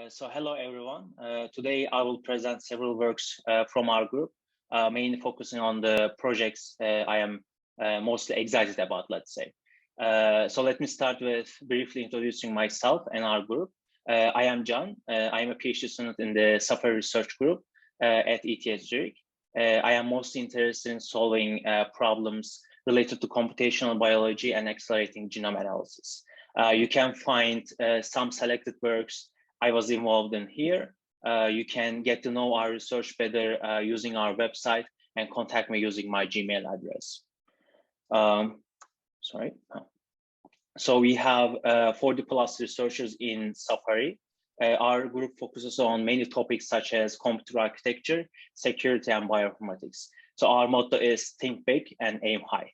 Hello everyone. Today I will present several works from our group, mainly focusing on the projects I am mostly excited about, let's say. So let me start with briefly introducing myself and our group. I am Can. I am a PhD student in the software research group at ETH Zurich. I am mostly interested in solving problems related to computational biology and accelerating genome analysis. You can find some selected works I was involved in here. You can get to know our research better using our website and contact me using my Gmail address. So we have 40+ researchers in Safari. Our group focuses on many topics such as computer architecture, security, and bioinformatics. So our motto is think big and aim high.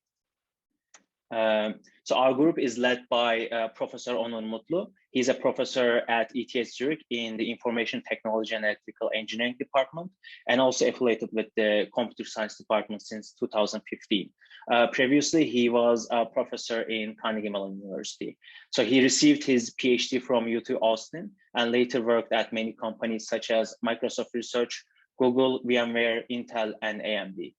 So our group is led by Professor Onur Mutlu. He's a professor at ETH Zurich in the Information Technology and Electrical Engineering Department, and also affiliated with the Computer Science Department since 2015. Previously, he was a professor in Carnegie Mellon University. So he received his PhD from UT Austin and later worked at many companies such as Microsoft Research, Google, VMware, Intel, and AMD.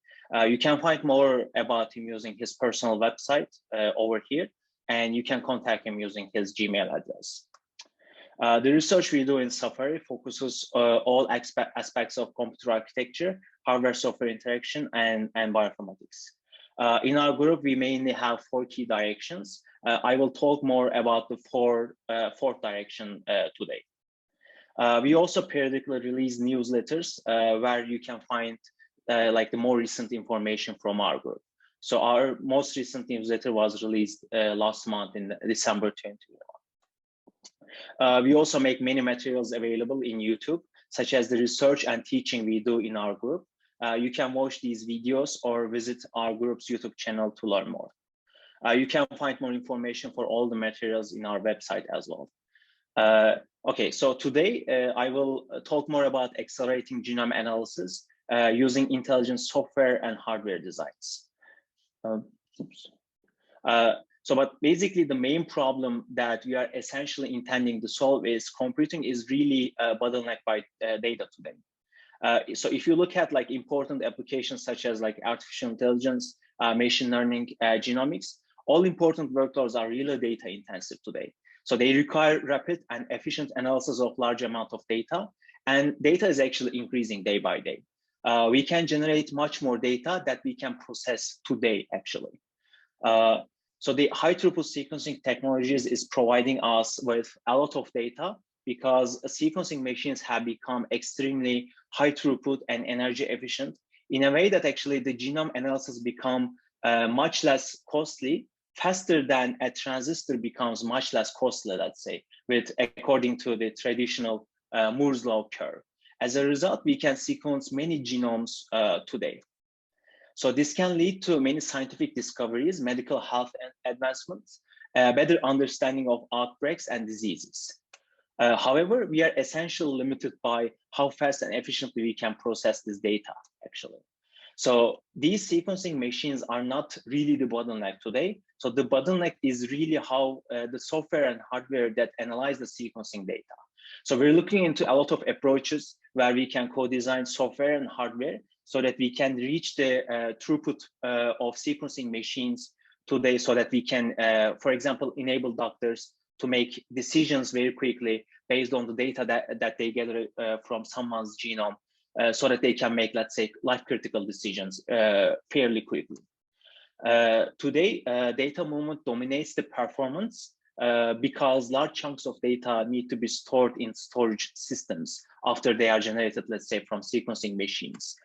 You can find more about him using his personal website over here, and you can contact him using his Gmail address. The research we do in Safari focuses all aspects of computer architecture, hardware-software interaction, and bioinformatics. In our group, we mainly have 4 key directions. I will talk more about the fourth direction today. We also periodically release newsletters where you can find like the more recent information from our group. So our most recent newsletter was released last month in December 2021. We also make many materials available in YouTube, such as the research and teaching we do in our group. You can watch these videos or visit our group's YouTube channel to learn more. You can find more information for all the materials in our website as well. Okay, so today I will talk more about accelerating genome analysis using intelligent software and hardware designs. But basically the main problem that we are essentially intending to solve is computing is really bottlenecked by data today. So if you look at like important applications such as like artificial intelligence, machine learning, genomics, all important workloads are really data intensive today. So they require rapid and efficient analysis of large amount of data, and data is actually increasing day by day. We can generate much more data that we can process today, actually. So the high throughput sequencing technologies is providing us with a lot of data because sequencing machines have become extremely high throughput and energy efficient in a way that actually the genome analysis become much less costly, faster than a transistor becomes much less costly, let's say, according to the traditional Moore's law curve. As a result, we can sequence many genomes today. So this can lead to many scientific discoveries, medical health advancements, better understanding of outbreaks and diseases. However, we are essentially limited by how fast and efficiently we can process this data, actually. So these sequencing machines are not really the bottleneck today. So the bottleneck is really how the software and hardware that analyze the sequencing data. So we're looking into a lot of approaches where we can co-design software and hardware so that we can reach the throughput of sequencing machines today so that we can, for example, enable doctors to make decisions very quickly based on the data that they gather from someone's genome so that they can make, let's say, life-critical decisions fairly quickly. Today, data movement dominates the performance because large chunks of data need to be stored in storage systems after they are generated, let's say, from sequencing machines.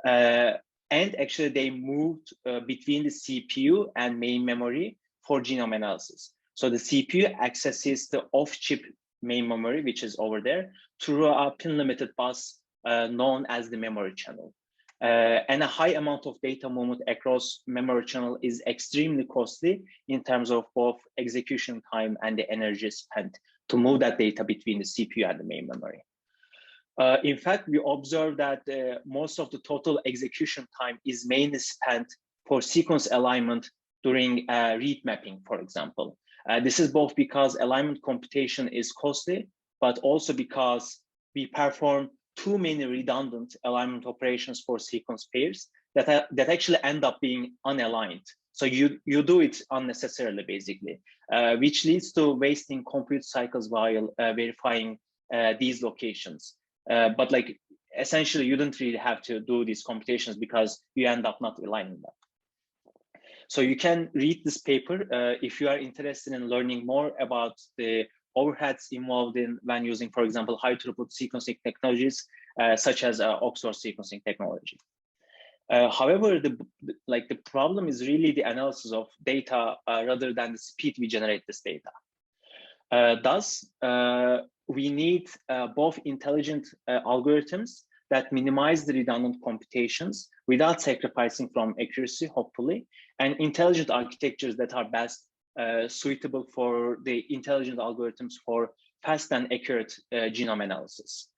And actually, they moved between the CPU and main memory for genome analysis. So the CPU accesses the off-chip main memory, which is over there, through a pin-limited bus known as the memory channel. And a high amount of data movement across memory channel is extremely costly in terms of both execution time and the energy spent to move that data between the CPU and the main memory. In fact, we observe that most of the total execution time is mainly spent for sequence alignment during read mapping, for example. This is both because alignment computation is costly but also because we perform too many redundant alignment operations for sequence pairs that actually end up being unaligned. So you do it unnecessarily, basically, which leads to wasting compute cycles while verifying these locations. But like essentially, you don't really have to do these computations because you end up not aligning them. So you can read this paper if you are interested in learning more about the overheads involved in when using, for example, high throughput sequencing technologies such as Oxford sequencing technology. However, the problem is really the analysis of data rather than the speed we generate this data. Thus, we need both intelligent algorithms that minimize the redundant computations without sacrificing from accuracy, hopefully, and intelligent architectures that are best suitable for the intelligent algorithms for fast and accurate genome analysis.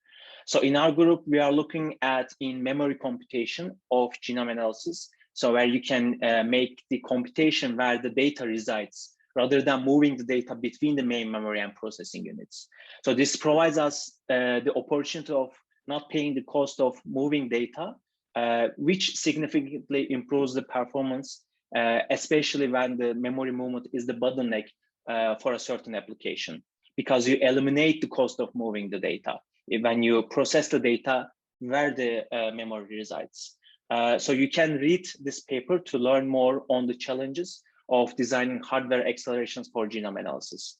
So in our group, we are looking at in-memory computation of genome analysis. So where you can make the computation where the data resides, rather than moving the data between the main memory and processing units. So this provides us the opportunity of not paying the cost of moving data, which significantly improves the performance, especially when the memory movement is the bottleneck for a certain application, because you eliminate the cost of moving the data when you process the data where the memory resides. So you can read this paper to learn more on the challenges of designing hardware accelerations for genome analysis.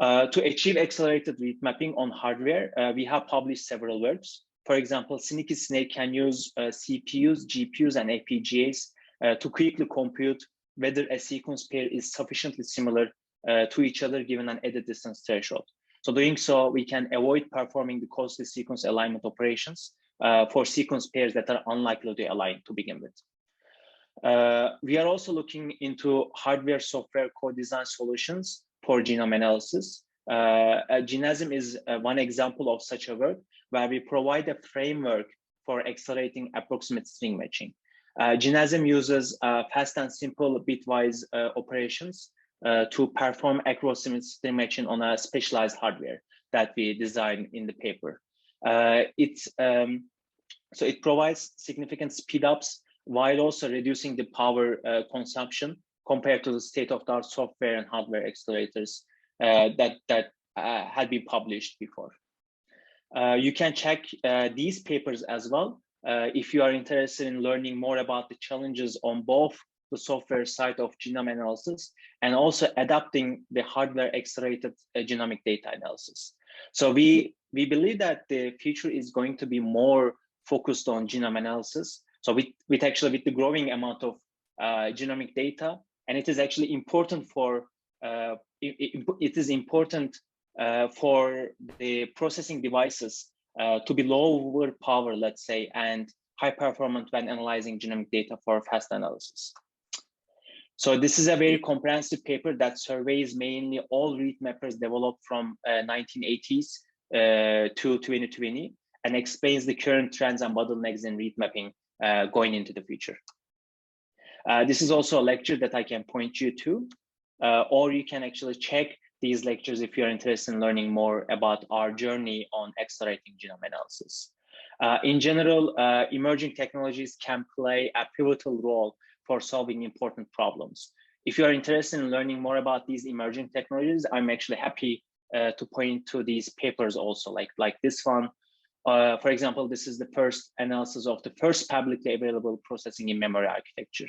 To achieve accelerated remapping on hardware, we have published several works. For example, SneakySnake can use CPUs, GPUs, and FPGAs to quickly compute whether a sequence pair is sufficiently similar to each other given an edit distance threshold. So doing so, we can avoid performing the costly sequence alignment operations for sequence pairs that are unlikely to align to begin with. We are also looking into hardware-software co-design solutions for genome analysis. Genome is one example of such a work where we provide a framework for accelerating approximate string matching. Genome uses fast and simple bitwise operations to perform approximate string matching on a specialized hardware that we designed in the paper. So it provides significant speed-ups while also reducing the power consumption compared to the state-of-the-art software and hardware accelerators that had been published before. You can check these papers as well if you are interested in learning more about the challenges on both the software side of genome analysis and also adapting the hardware accelerated genomic data analysis. So we believe that the future is going to be more focused on genome analysis. So with the growing amount of genomic data, and it is actually important for for the processing devices to be lower power, let's say, and high performance when analyzing genomic data for fast analysis. So this is a very comprehensive paper that surveys mainly all read mappers developed from 1980s to 2020 and explains the current trends and bottlenecks in read mapping going into the future. This is also a lecture that I can point you to, or you can actually check these lectures if you're interested in learning more about our journey on accelerating genome analysis. In general, emerging technologies can play a pivotal role for solving important problems. If you are interested in learning more about these emerging technologies, I'm actually happy to point to these papers also, like this one. For example, this is the first analysis of the first publicly available processing in memory architecture.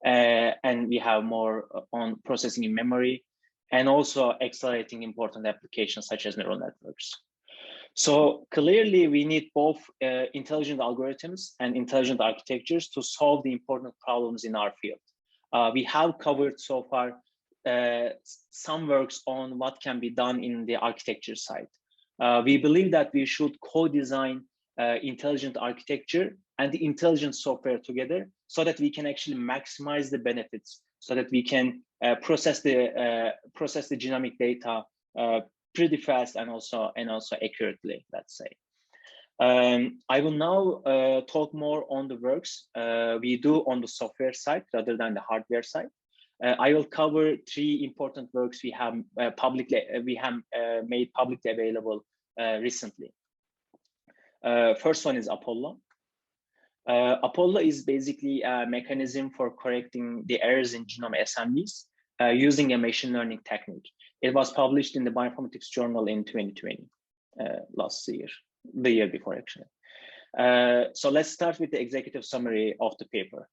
And we have more on processing in memory and also accelerating important applications such as neural networks. So clearly we need both intelligent algorithms and intelligent architectures to solve the important problems in our field. We have covered so far some works on what can be done in the architecture side. We believe that we should co-design intelligent architecture and the intelligent software together so that we can actually maximize the benefits, so that we can process the genomic data pretty fast and also accurately, let's say. I will now talk more on the works we do on the software side rather than the hardware side. I will cover three important works we have made publicly available recently. First one is Apollo. Apollo is basically a mechanism for correcting the errors in genome assemblies using a machine learning technique. It was published in the Bioinformatics journal in 2020, last year, the year before actually. So let's start with the executive summary of the paper.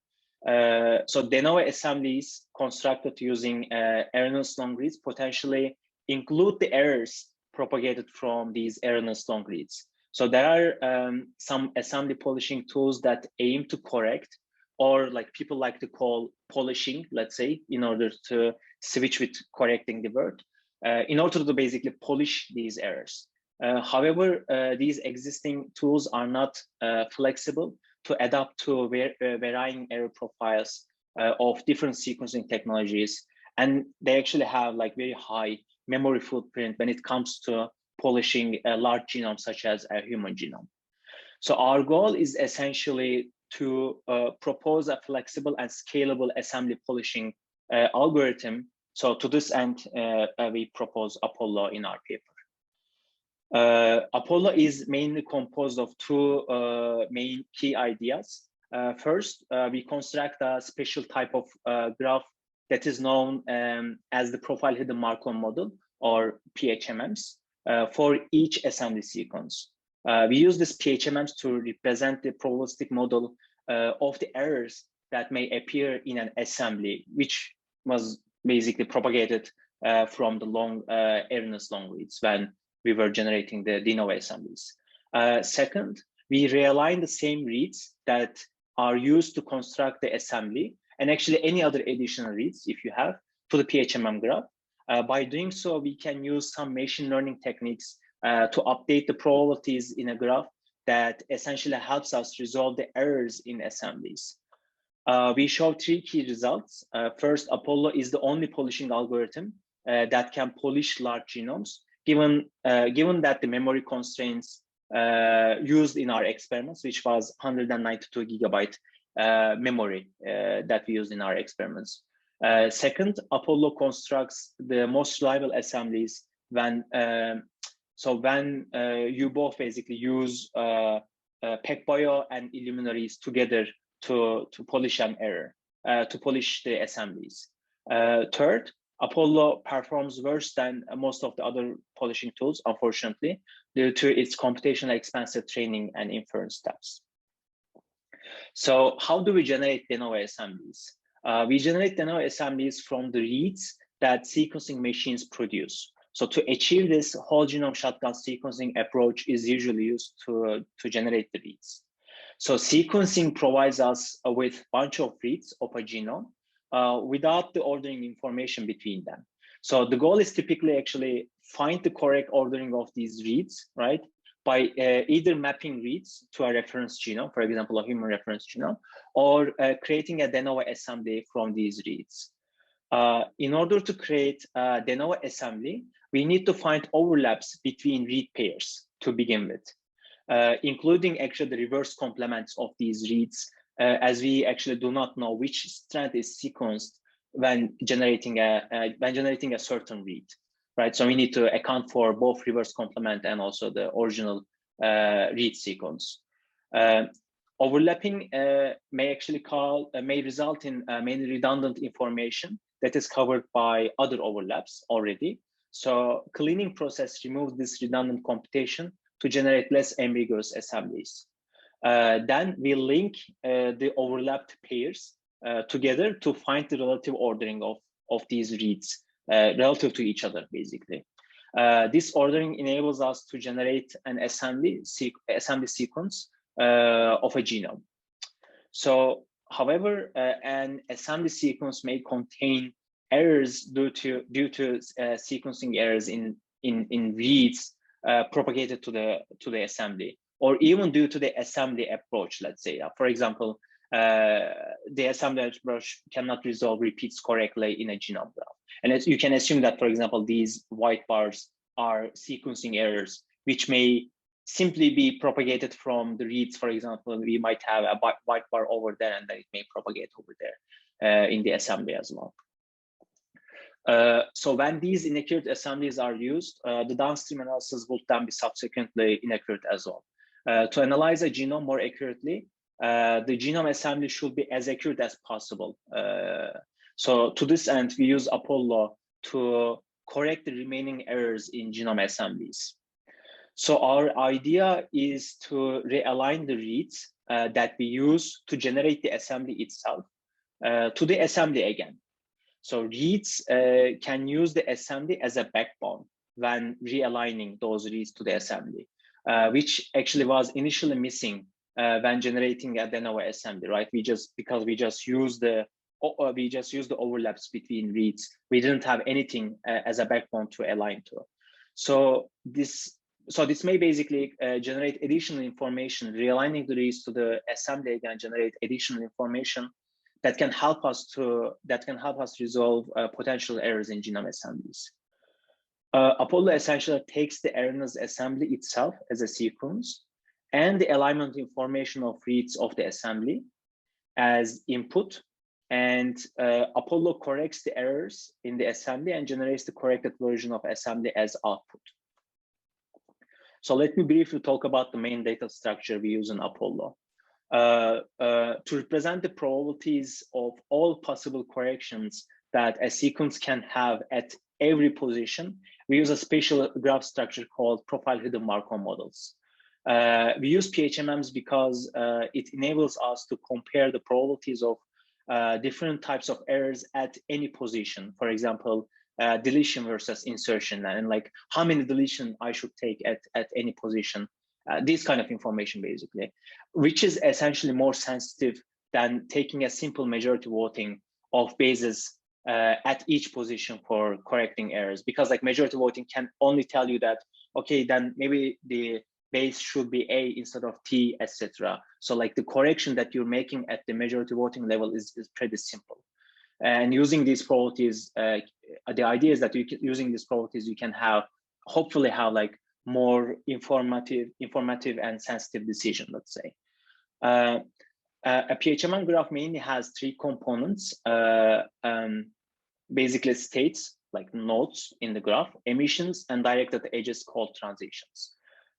So de novo assemblies constructed using erroneous long reads potentially include the errors propagated from these erroneous long reads. So there are some assembly polishing tools that aim to correct, or like people like to call polishing, let's say, in order to switch with correcting the word, in order to basically polish these errors. However, these existing tools are not flexible to adapt to varying error profiles of different sequencing technologies. And they actually have like very high memory footprint when it comes to polishing a large genome such as a human genome. So our goal is essentially to propose a flexible and scalable assembly polishing algorithm. So to this end, we propose Apollo in our paper. Apollo is mainly composed of two main key ideas. First, we construct a special type of graph that is known as the profile hidden Markov model, or PHMMs, for each assembly sequence. We use this PHMMs to represent the probabilistic model of the errors that may appear in an assembly, which was basically propagated from the erroneous long reads when we were generating the de novo assemblies. Second, we realign the same reads that are used to construct the assembly, and actually any other additional reads, if you have, to the PHMM graph. By doing so, we can use some machine learning techniques to update the probabilities in a graph that essentially helps us resolve the errors in assemblies. We show three key results. First, Apollo is the only polishing algorithm that can polish large genomes, given that the memory constraints used in our experiments, which was 192 gigabyte memory that we used in our experiments. Second, Apollo constructs the most reliable assemblies when you both basically use PacBio and Illuminaries together to polish an error, to polish the assemblies. Third, Apollo performs worse than most of the other polishing tools, unfortunately, due to its computationally expensive training and inference steps. So how do we generate de novo assemblies? We generate de novo assemblies from the reads that sequencing machines produce. So to achieve this, whole genome shotgun sequencing approach is usually used to generate the reads. So sequencing provides us with a bunch of reads of a genome without the ordering information between them. So the goal is typically actually find the correct ordering of these reads, right? By either mapping reads to a reference genome, for example, a human reference genome, or creating a de novo assembly from these reads. In order to create a de novo assembly, we need to find overlaps between read pairs to begin with, including actually the reverse complements of these reads, as we actually do not know which strand is sequenced when generating a certain read, right? So we need to account for both reverse complement and also the original read sequence. Overlapping may result in mainly redundant information that is covered by other overlaps already. So cleaning process removes this redundant computation to generate less ambiguous assemblies. Then we link the overlapped pairs together to find the relative ordering of these reads relative to each other, basically. This ordering enables us to generate an assembly sequence of a genome. So, however, an assembly sequence may contain errors due to sequencing errors in reads propagated to the assembly, or even due to the assembly approach. Let's say, for example, the assembly approach cannot resolve repeats correctly in a genome graph, and as you can assume that, for example, these white bars are sequencing errors, which may simply be propagated from the reads. For example, we might have a white bar over there, and then it may propagate over there in the assembly as well. So when these inaccurate assemblies are used, the downstream analysis will then be subsequently inaccurate as well. To analyze a genome more accurately, the genome assembly should be as accurate as possible. So to this end, we use Apollo to correct the remaining errors in genome assemblies. So our idea is to realign the reads that we use to generate the assembly itself to the assembly again. So reads can use the assembly as a backbone when realigning those reads to the assembly, which actually was initially missing when generating a de novo assembly, right? Because we just use the overlaps between reads. We didn't have anything as a backbone to align to. So this may basically generate additional information. Realigning the reads to the assembly again generate additional information that can help us resolve potential errors in genome assemblies. Apollo essentially takes the erroneous assembly itself as a sequence and the alignment information of reads of the assembly as input, and Apollo corrects the errors in the assembly and generates the corrected version of assembly as output. So let me briefly talk about the main data structure we use in Apollo. To represent the probabilities of all possible corrections that a sequence can have at every position, we use a special graph structure called profile hidden Markov models. We use PHMMs because it enables us to compare the probabilities of different types of errors at any position. For example, deletion versus insertion, and like how many deletion I should take at any position. This kind of information, basically, which is essentially more sensitive than taking a simple majority voting of bases at each position for correcting errors, because like majority voting can only tell you that, okay, then maybe the base should be A instead of T, etc. So like the correction that you're making at the majority voting level is pretty simple. And using these probabilities, the idea is that using these probabilities, you can hopefully have like more informative and sensitive decision, let's say. A PHMM graph mainly has three components, basically states, like nodes in the graph, emissions, and directed edges called transitions.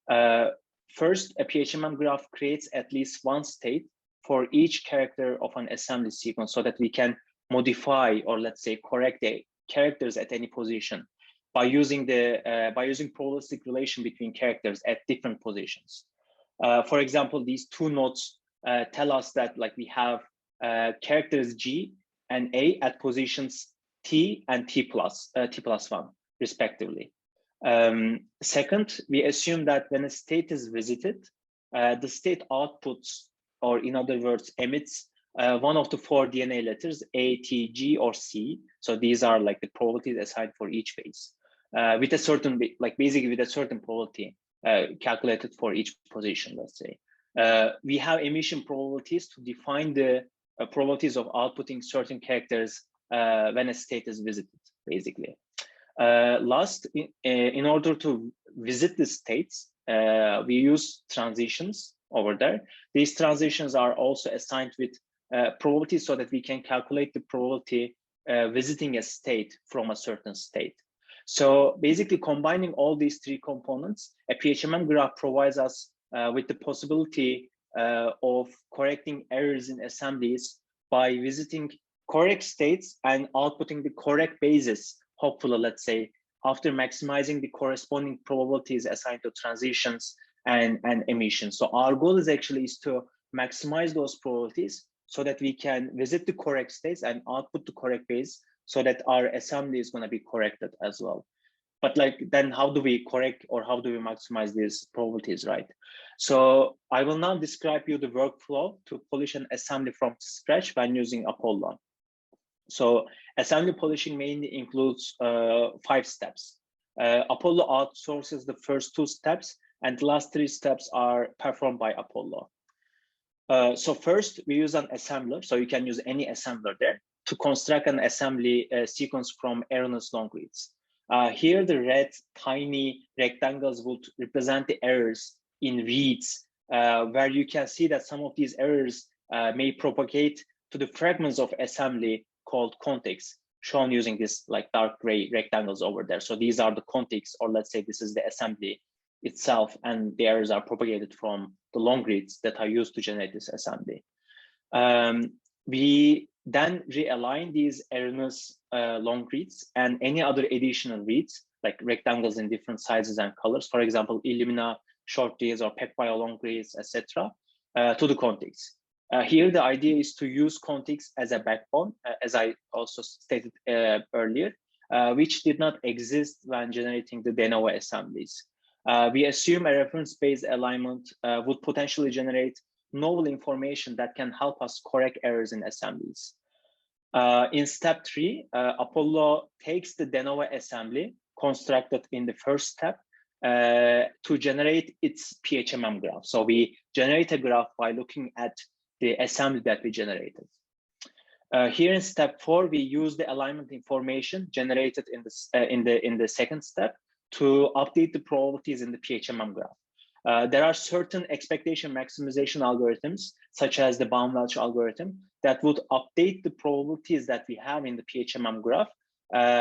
First, a PHMM graph creates at least one state for each character of an assembly sequence so that we can modify, or let's say correct the characters at any position by using probabilistic relation between characters at different positions. For example, these two nodes tell us that like we have characters G and A at positions T and T plus 1 respectively. Second, we assume that when a state is visited, the state outputs, or in other words, emits one of the 4 DNA letters, A, T, G, or C. So these are like the probabilities assigned for each base, with a certain, like basically with a certain probability calculated for each position, let's say. We have emission probabilities to define the probabilities of outputting certain characters when a state is visited, basically. Last, in order to visit the states, we use transitions over there. These transitions are also assigned with probabilities so that we can calculate the probability visiting a state from a certain state. So basically combining all these three components, a PHMM graph provides us with the possibility of correcting errors in assemblies by visiting correct states and outputting the correct bases, hopefully, let's say, after maximizing the corresponding probabilities assigned to transitions and emissions. So our goal is to maximize those probabilities so that we can visit the correct states and output the correct base so that our assembly is going to be corrected as well. But like, then how do we correct, or how do we maximize these probabilities, right? So I will now describe you the workflow to polish an assembly from scratch when using Apollo. So assembly polishing mainly includes 5 steps. Apollo outsources the first 2 steps, and the last 3 steps are performed by Apollo. So first, we use an assembler. So you can use any assembler there to construct an assembly sequence from erroneous long reads. Here, the red tiny rectangles would represent the errors in reads, where you can see that some of these errors may propagate to the fragments of assembly called context, shown using this like dark gray rectangles over there. So these are the contigs, or let's say this is the assembly itself, and the errors are propagated from the long reads that are used to generate this assembly. We then realign these erroneous long reads and any other additional reads, like rectangles in different sizes and colors, for example, Illumina short reads or PacBio long reads, etc., to the contigs. Here, the idea is to use contigs as a backbone, as I also stated earlier, which did not exist when generating the de novo assemblies. We assume a reference-based alignment would potentially generate novel information that can help us correct errors in assemblies. In step 3, Apollo takes the de novo assembly constructed in the first step to generate its PHMM graph. So we generate a graph by looking at the assembly that we generated. Here in step 4, we use the alignment information generated in the second step to update the probabilities in the PHMM graph. There are certain expectation maximization algorithms, such as the Baum-Welch algorithm, that would update the probabilities that we have in the PHMM graph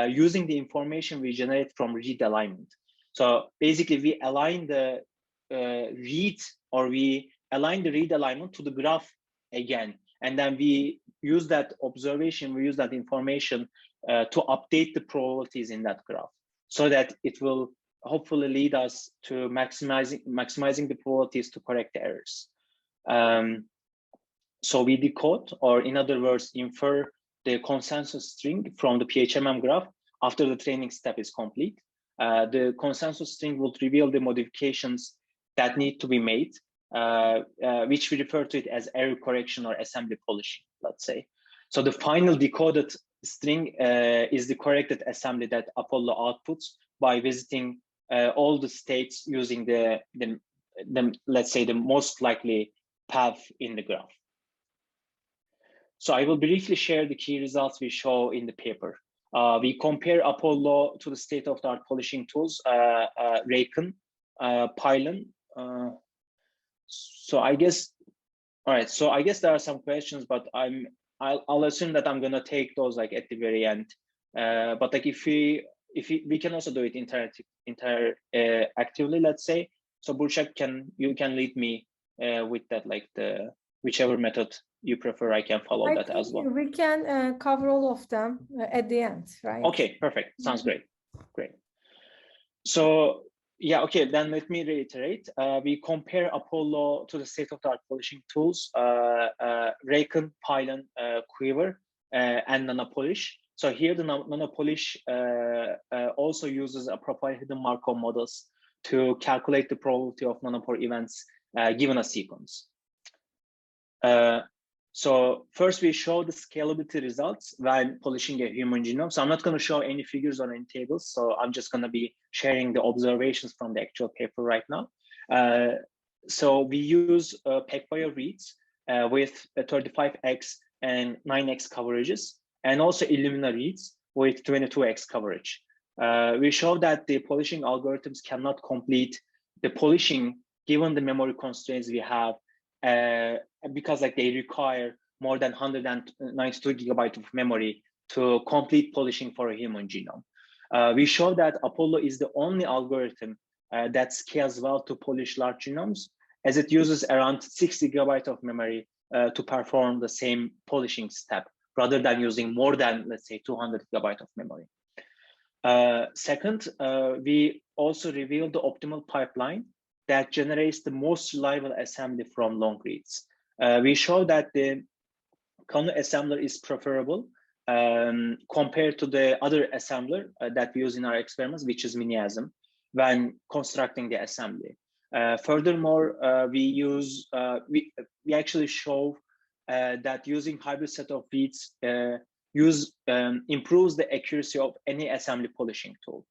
using the information we generate from read alignment. So basically, we align the read, or we align the read alignment to the graph again, and then we use that observation, we use that information to update the probabilities in that graph, so that it will hopefully lead us to maximizing the probabilities to correct the errors. So we decode, or in other words, infer the consensus string from the PHMM graph after the training step is complete. The consensus string will reveal the modifications that need to be made, which we refer to it as error correction or assembly polishing, let's say. So the final decoded string is the corrected assembly that Apollo outputs by visiting all the states using the let's say the most likely path in the graph. So I will briefly share the key results we show in the paper. We compare Apollo to the state-of-the-art polishing tools, Raycon, Pylon. So I guess, all right. So I guess there are some questions, but I'll assume that I'm gonna take those like at the very end. But like if we can also do it interactively, let's say. So Burçak, you can lead me with that, like the whichever method you prefer, I can follow that as well. We can cover all of them at the end, right? Okay, perfect. Sounds great. Great. So yeah, okay, then let me reiterate. We compare Apollo to the state-of-the-art polishing tools, Raycon, Pylon, Quiver, and NanoPolish. So here the NanoPolish also uses a proprietary hidden Markov models to calculate the probability of nanopore events given a sequence. So first we show the scalability results when polishing a human genome. So I'm not going to show any figures or any tables. So I'm just going to be sharing the observations from the actual paper right now. So we use PacBio reads with 35x and 9x coverages, and also Illumina reads with 22x coverage. We show that the polishing algorithms cannot complete the polishing given the memory constraints we have, because like they require more than 192 gigabytes of memory to complete polishing for a human genome. We show that Apollo is the only algorithm that scales well to polish large genomes, as it uses around 60 gigabytes of memory to perform the same polishing step, rather than using more than, let's say, 200 gigabytes of memory. Second, we also reveal the optimal pipeline that generates the most reliable assembly from long reads. We show that the Kano assembler is preferable compared to the other assembler that we use in our experiments, which is Miniasm, when constructing the assembly. Furthermore, we actually show that using hybrid set of reads improves the accuracy of any assembly polishing tool.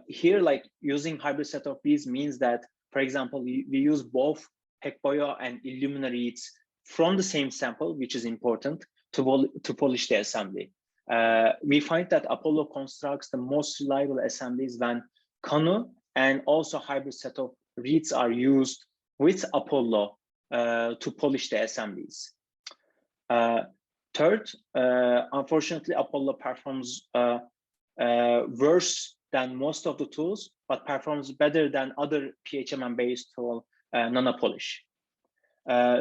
Here, like using hybrid set of reads means that, for example, we use both PacBio and Illumina reads from the same sample, which is important to polish the assembly. We find that Apollo constructs the most reliable assemblies when Kano and also hybrid set of reads are used with Apollo to polish the assemblies. Third, unfortunately, Apollo performs worse than most of the tools, but performs better than other PHMM-based tool, nanopolish.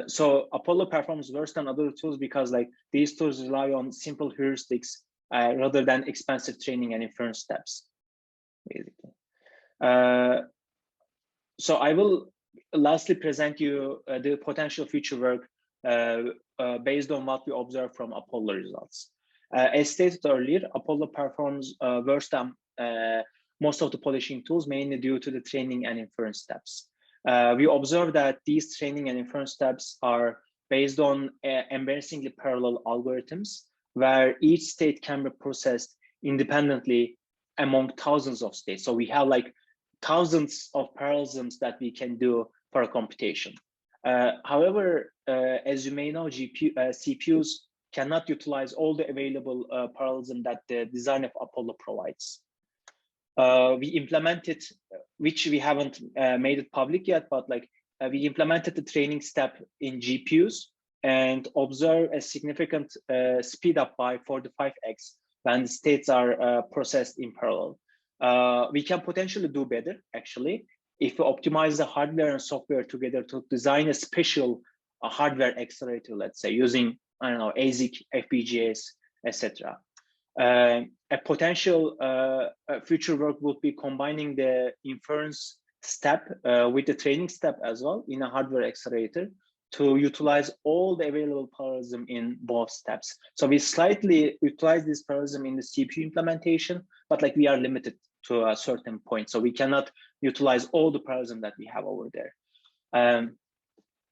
So Apollo performs worse than other tools because like these tools rely on simple heuristics rather than expensive training and inference steps, basically. So I will lastly present you the potential future work based on what we observed from Apollo results. As stated earlier, Apollo performs worse than most of the polishing tools, mainly due to the training and inference steps. We observe that these training and inference steps are based on embarrassingly parallel algorithms, where each state can be processed independently among thousands of states. So we have like thousands of parallelisms that we can do for a computation. However, as you may know, CPUs cannot utilize all the available parallelism that the design of Apollo provides. We implemented, which we haven't made it public yet, but like we implemented the training step in GPUs and observe a significant speed up by 4 to 5x when the states are processed in parallel. We can potentially do better, actually, if we optimize the hardware and software together to design a special hardware accelerator, let's say, using, I don't know, ASIC, FPGAs, etc. A potential future work would be combining the inference step with the training step as well in a hardware accelerator to utilize all the available parallelism in both steps. So we slightly utilize this parallelism in the CPU implementation, but like we are limited to a certain point. So we cannot utilize all the parallelism that we have over there.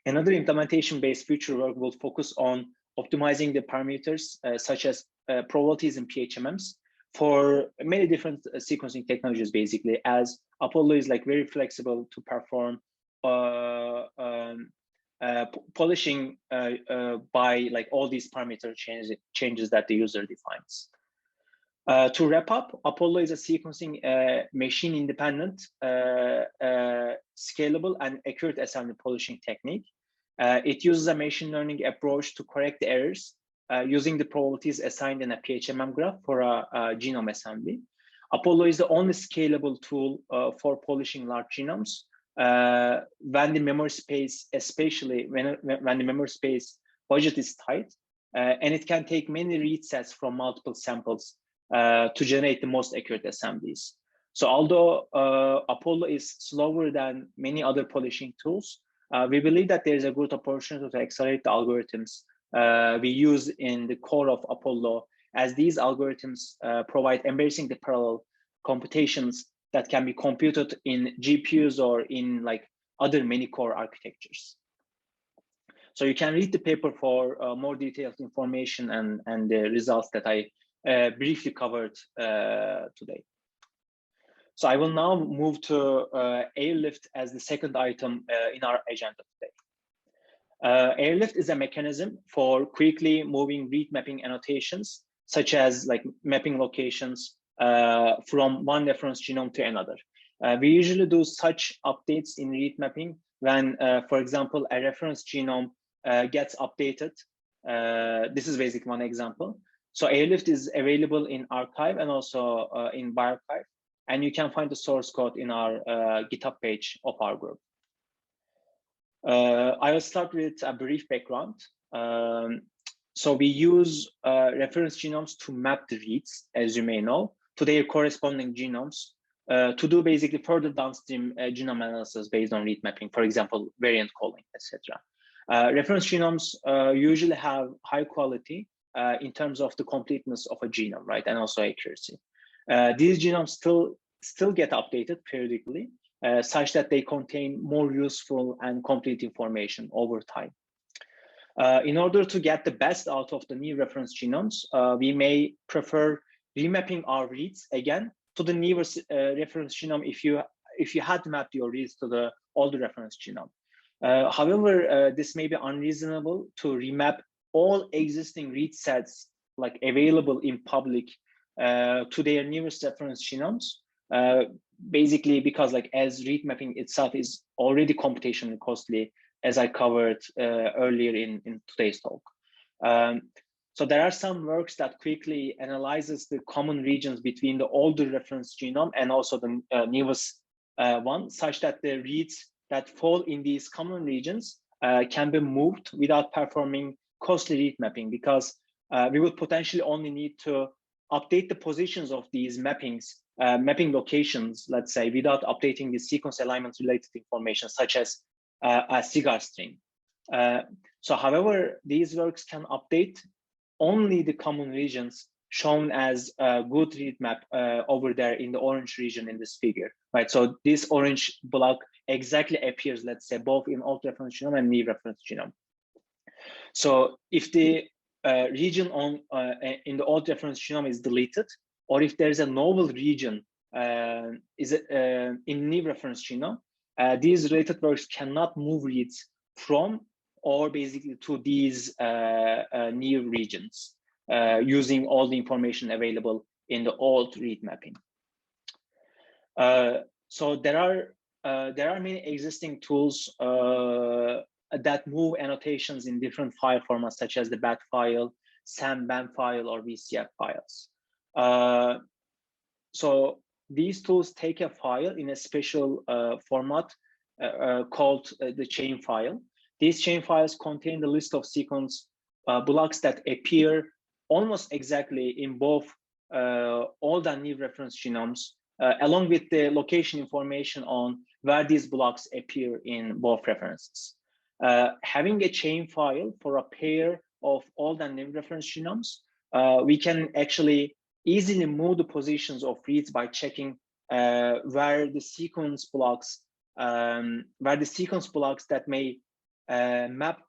Another implementation-based future work will focus on optimizing the parameters such as probabilities and PHMMs for many different sequencing technologies, basically, as Apollo is like very flexible to perform polishing by like all these parameter changes that the user defines. To wrap up, Apollo is a sequencing machine independent, scalable and accurate assembly polishing technique. It uses a machine learning approach to correct the errors using the probabilities assigned in a PHMM graph for a genome assembly. Apollo is the only scalable tool for polishing large genomes when the memory space, especially when the memory space budget is tight, and it can take many read sets from multiple samples to generate the most accurate assemblies. So although Apollo is slower than many other polishing tools, we believe that there is a good opportunity to accelerate the algorithms we use in the core of Apollo, as these algorithms provide embracing the parallel computations that can be computed in GPUs or in like other many core architectures. So you can read the paper for more detailed information and the results that I briefly covered today. So I will now move to AirLift as the second item in our agenda today. AirLift is a mechanism for quickly moving read mapping annotations, such as like mapping locations from one reference genome to another. We usually do such updates in read mapping when, for example, a reference genome gets updated. This is basically one example. So AirLift is available in arXiv and also in Bioinformatics, and you can find the source code in our GitHub page of our group. I will start with a brief background. So we use reference genomes to map the reads, as you may know, to their corresponding genomes to do basically further downstream genome analysis based on read mapping, for example, variant calling, etc. Reference genomes usually have high quality in terms of the completeness of a genome, right, and also accuracy. These genomes still get updated periodically, such that they contain more useful and complete information over time. In order to get the best out of the new reference genomes, we may prefer remapping our reads again to the newer reference genome if you had mapped your reads to the older reference genome. However, this may be unreasonable to remap all existing read sets like available in public to their newest reference genomes, basically because like as read mapping itself is already computationally costly, as I covered earlier in today's talk. So there are some works that quickly analyzes the common regions between the older reference genome and also the newest one, such that the reads that fall in these common regions can be moved without performing costly read mapping, because we would potentially only need to update the positions of these mappings, mapping locations, let's say, without updating the sequence alignment related information, such as a cigar string. So however, these works can update only the common regions shown as a good read map over there in the orange region in this figure, right? So this orange block exactly appears, let's say, both in old reference genome and new reference genome. So if the region on in the old reference genome is deleted, or if there's a novel region in new reference genome, these related works cannot move reads from or basically to these new regions using all the information available in the old read mapping. So there are many existing tools that move annotations in different file formats, such as the BAT file, SAM, BAM file, or VCF files. So these tools take a file in a special format called the chain file. These chain files contain the list of sequence blocks that appear almost exactly in both old and new reference genomes, along with the location information on where these blocks appear in both references. Having a chain file for a pair of old and new reference genomes, we can actually easily move the positions of reads by checking where the sequence blocks that may map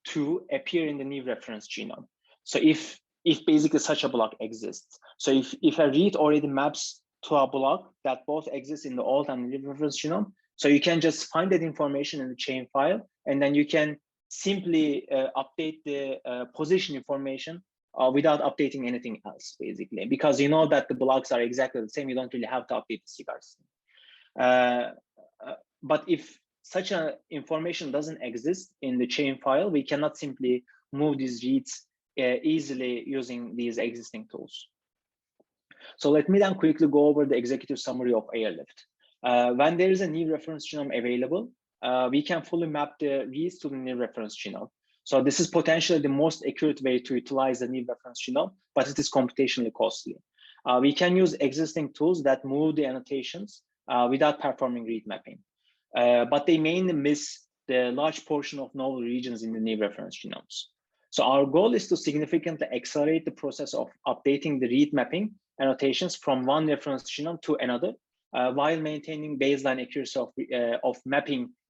to appear in the new reference genome. So if basically such a block exists. So if a read already maps to a block that both exists in the old and new reference genome, so you can just find that information in the chain file, and then you can simply update the position information without updating anything else, basically, because you know that the blocks are exactly the same. You don't really have to update the cigars. But if such a information doesn't exist in the chain file, we cannot simply move these reads easily using these existing tools. So let me then quickly go over the executive summary of AirLift. When there is a new reference genome available, we can fully map the reads to the new reference genome. So this is potentially the most accurate way to utilize the new reference genome, but it is computationally costly. We can use existing tools that move the annotations without performing read mapping. But they mainly miss the large portion of novel regions in the new reference genomes. So our goal is to significantly accelerate the process of updating the read mapping annotations from one reference genome to another, while maintaining baseline accuracy of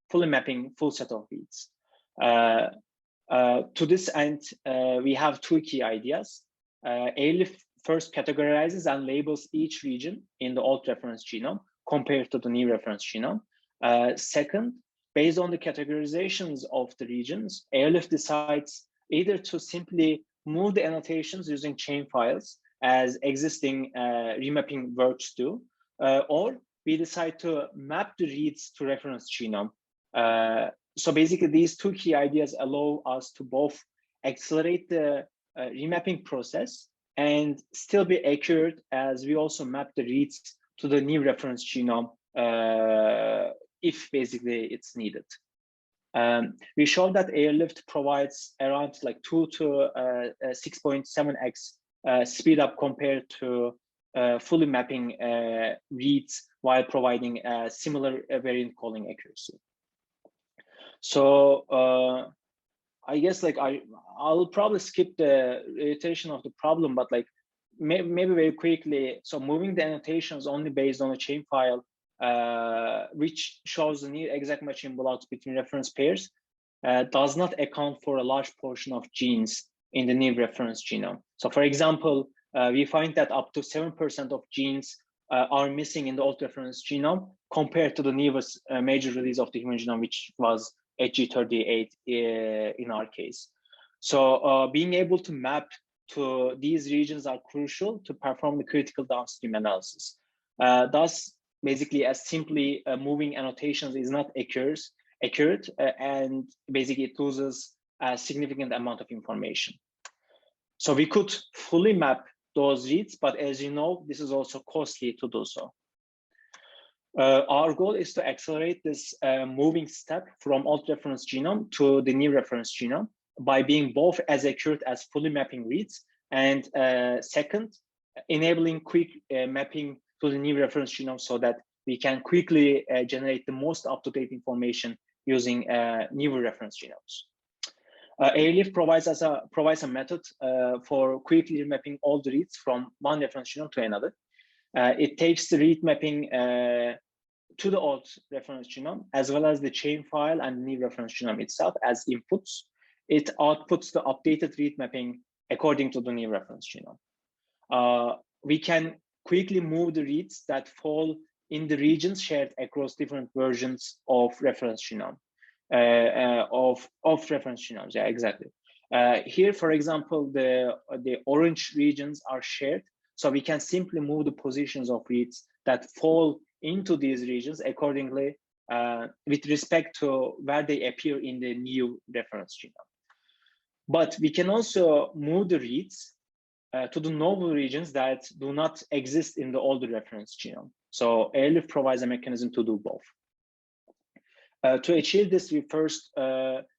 fully mapping full set of reads. To this end, we have two key ideas. AirLift first categorizes and labels each region in the old reference genome compared to the new reference genome. Second, based on the categorizations of the regions, AirLift decides either to simply move the annotations using chain files as existing remapping works do, or we decide to map the reads to reference genome. So basically, these two key ideas allow us to both accelerate the remapping process and still be accurate, as we also map the reads to the new reference genome if basically it's needed. We showed that AirLift provides around like 2 to 6.7x speed up compared to fully mapping reads while providing similar variant calling accuracy. So I guess like I'll probably skip the iteration of the problem, but like maybe very quickly. So moving the annotations only based on a chain file, which shows the near exact matching blocks between reference pairs, does not account for a large portion of genes in the new reference genome. So for example, we find that up to 7% of genes are missing in the old reference genome compared to the newest major release of the human genome, which was HG38 in our case. So being able to map to these regions are crucial to perform the critical downstream analysis. Thus, basically, as simply moving annotations is not accurate, and basically it loses a significant amount of information. So we could fully map those reads, but as you know, this is also costly to do so. Our goal is to accelerate this moving step from old reference genome to the new reference genome by being both as accurate as fully mapping reads, and second, enabling quick mapping to the new reference genome so that we can quickly generate the most up-to-date information using new reference genomes. AirLift provides a method for quickly mapping all the reads from one reference genome to another. It takes the read mapping to the old reference genome, as well as the chain file and the new reference genome itself as inputs. It outputs the updated read mapping according to the new reference genome. We can quickly move the reads that fall in the regions shared across different versions of reference genome, of reference genomes. Yeah, exactly. Here, for example, the orange regions are shared, so we can simply move the positions of reads that fall into these regions accordingly with respect to where they appear in the new reference genome. But we can also move the reads to the novel regions that do not exist in the older reference genome. So AirLift provides a mechanism to do both. To achieve this, we first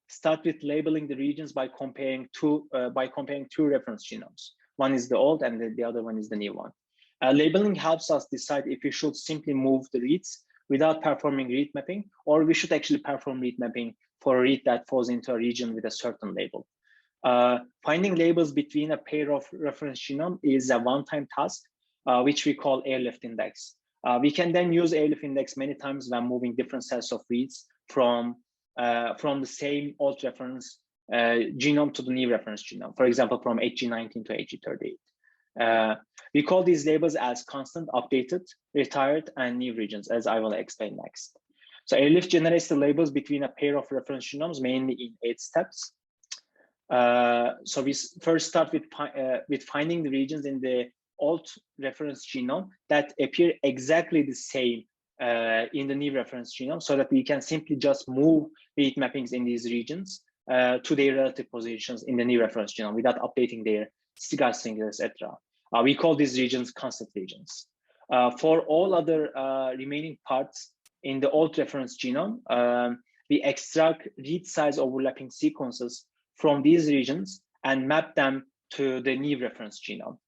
start with labeling the regions by comparing two reference genomes. One is the old and the other one is the new one. Labeling helps us decide if we should simply move the reads without performing read mapping, or we should actually perform read mapping for a read that falls into a region with a certain label. Finding labels between a pair of reference genome is a one-time task, which we call AirLift index. We can then use AirLift index many times when moving different sets of reads from the same old reference genome to the new reference genome, for example, from HG19 to HG38. We call these labels as constant, updated, retired, and new regions, as I will explain next. So AirLift generates the labels between a pair of reference genomes, mainly in 8 steps. So we first start with finding the regions in the old reference genome that appear exactly the same in the new reference genome, so that we can simply just move read mappings in these regions to their relative positions in the new reference genome without updating their cigar singles, etc. We call these regions constant regions. For all other remaining parts in the old reference genome, we extract read size overlapping sequences from these regions and map them to the new reference genome.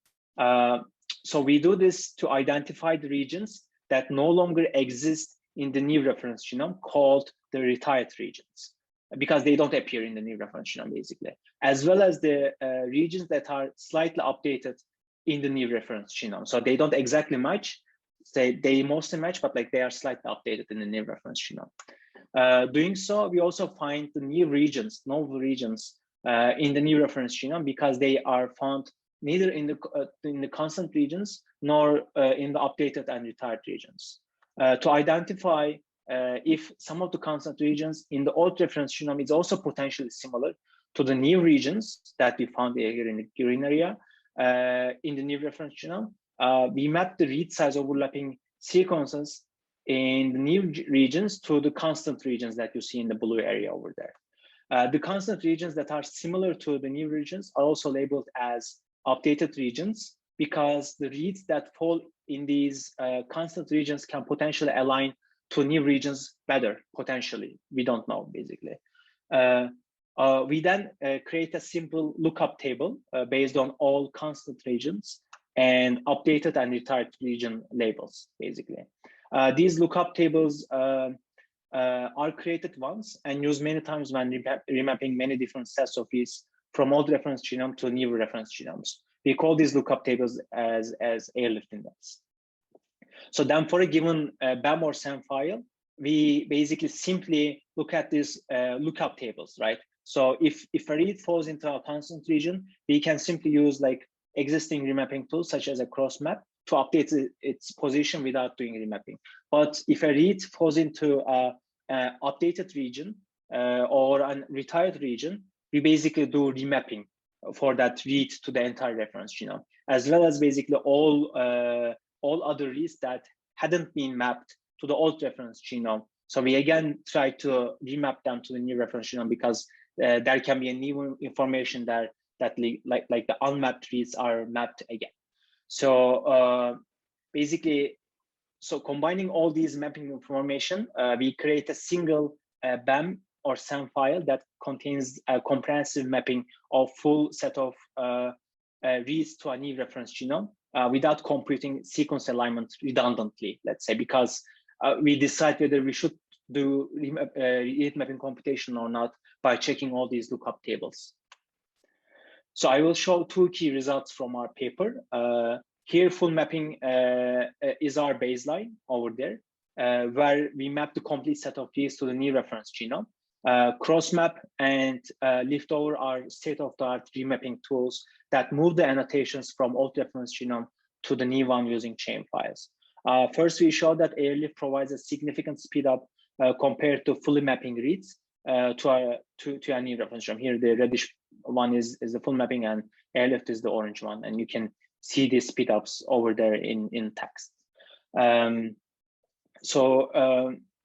So we do this to identify the regions that no longer exist in the new reference genome, called the retired regions, because they don't appear in the new reference genome, basically, as well as the regions that are slightly updated in the new reference genome. So they don't exactly match, they mostly match, but like they are slightly updated in the new reference genome. Doing so, we also find the new regions, novel regions in the new reference genome, because they are found neither in the constant regions nor in the updated and retired regions. To identify if some of the constant regions in the old reference genome is also potentially similar to the new regions that we found here in the green area in the new reference genome, we map the read size overlapping sequences in the new regions to the constant regions that you see in the blue area over there. The constant regions that are similar to the new regions are also labeled as updated regions, because the reads that fall in these constant regions can potentially align to new regions better, potentially. We don't know, basically. We then create a simple lookup table based on all constant regions and updated and retired region labels, basically. These lookup tables are created once and used many times when remapping many different sets of reads from old reference genome to new reference genomes. We call these lookup tables as AirLift index. So then for a given BEM or SEM file, we basically simply look at these lookup tables, right? So if a read falls into a constant region, we can simply use like existing remapping tools such as a cross map to update its position without doing remapping. But if a read falls into a updated region or a retired region, we basically do remapping for that read to the entire reference genome, as well as basically all other reads that hadn't been mapped to the old reference genome. So we again try to remap them to the new reference genome, because there can be a new information there that like the unmapped reads are mapped again. So basically, so combining all these mapping information, we create a single BAM or SAM file that contains a comprehensive mapping of full set of reads to a new reference genome without computing sequence alignment redundantly, let's say, because we decide whether we should do read mapping computation or not by checking all these lookup tables. So I will show two key results from our paper. Here, full mapping is our baseline over there, where we map the complete set of reads to the new reference genome. Crossmap and liftover are state-of-the-art remapping tools that move the annotations from old reference genome to the new one using chain files. First, we show that AirLift provides a significant speed up compared to fully mapping reads to a new reference genome. Here, the reddish one is the full mapping, and AirLift is the orange one, and you can see these speed ups over there in text.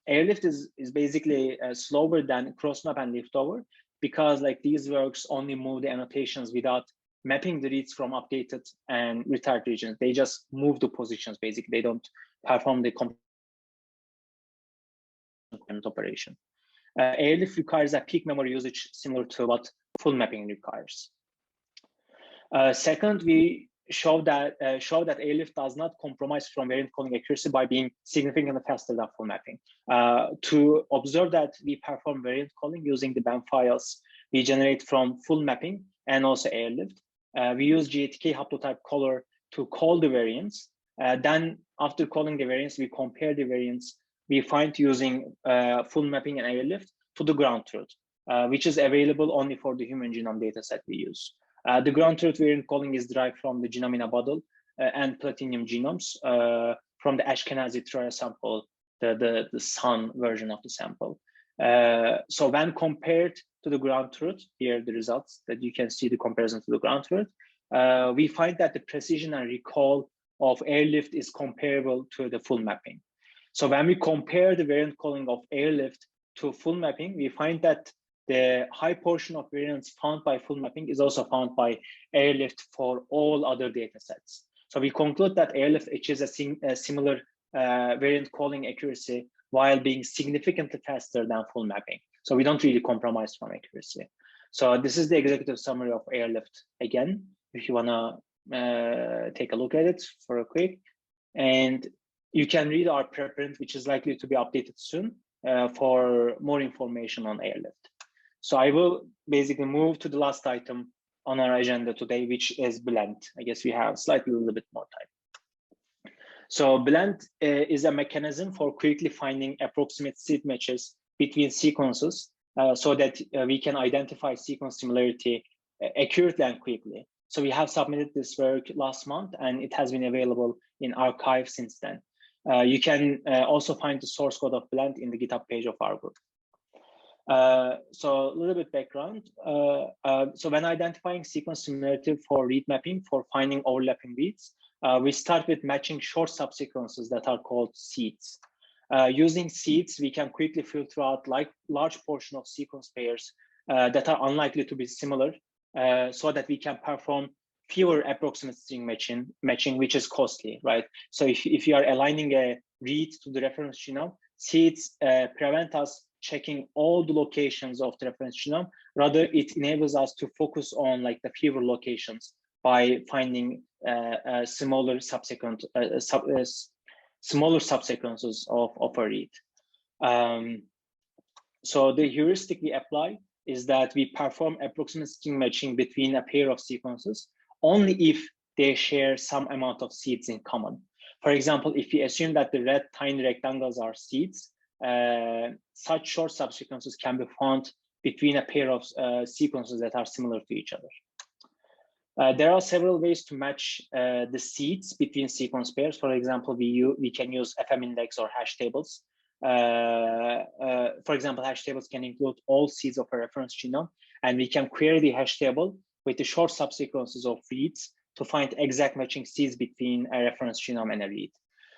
AirLift is basically slower than crossmap and liftover because like these works only move the annotations without mapping the reads from updated and retired regions. They just move the positions, basically. They don't perform the complement operation. AirLift requires a peak memory usage similar to what full mapping requires. Second, we show that AirLift does not compromise from variant calling accuracy by being significantly faster than full mapping. To observe that we perform variant calling using the BAM files we generate from full mapping and also AirLift. We use GATK haplotype caller to call the variants. Then after calling the variants, we compare the variants we find using full mapping and AirLift to the ground truth, which is available only for the human genome dataset we use. The ground truth variant calling is derived from the Genome in a bottle and Platinum genomes from the Ashkenazi Troya sample, the Sun version of the sample. So when compared to the ground truth, here the results that you can see the comparison to the ground truth, we find that the precision and recall of AirLift is comparable to the full mapping. So when we compare the variant calling of AirLift to full mapping, we find that the high portion of variants found by full mapping is also found by AirLift for all other data sets. So we conclude that AirLift achieves a similar variant calling accuracy while being significantly faster than full mapping. So we don't really compromise from accuracy. So this is the executive summary of AirLift again, if you wanna take a look at it for a quick. And you can read our preprint, which is likely to be updated soon for more information on AirLift. So I will basically move to the last item on our agenda today, which is blend. I guess we have slightly a little bit more time. So blend is a mechanism for quickly finding approximate seed matches between sequences so that we can identify sequence similarity accurately and quickly. So we have submitted this work last month and it has been available in arXiv since then. You can also find the source code of blend in the GitHub page of our group. So a little bit background. So when identifying sequence similarity for read mapping for finding overlapping reads, we start with matching short subsequences that are called seeds. Using seeds, we can quickly filter out large portion of sequence pairs that are unlikely to be similar so that we can perform fewer approximate string matching, which is costly, right? So if you are aligning a read to the reference genome, seeds prevent us checking all the locations of the reference genome. Rather, it enables us to focus on like the fewer locations by finding smaller subsequences of a read. So the heuristic we apply is that we perform approximate string matching between a pair of sequences only if they share some amount of seeds in common. For example, if we assume that the red tiny rectangles are seeds, such short subsequences can be found between a pair of sequences that are similar to each other. There are several ways to match the seeds between sequence pairs. For example, we can use FM index or hash tables. For example, hash tables can include all seeds of a reference genome, and we can query the hash table with the short subsequences of reads to find exact matching seeds between a reference genome and a read.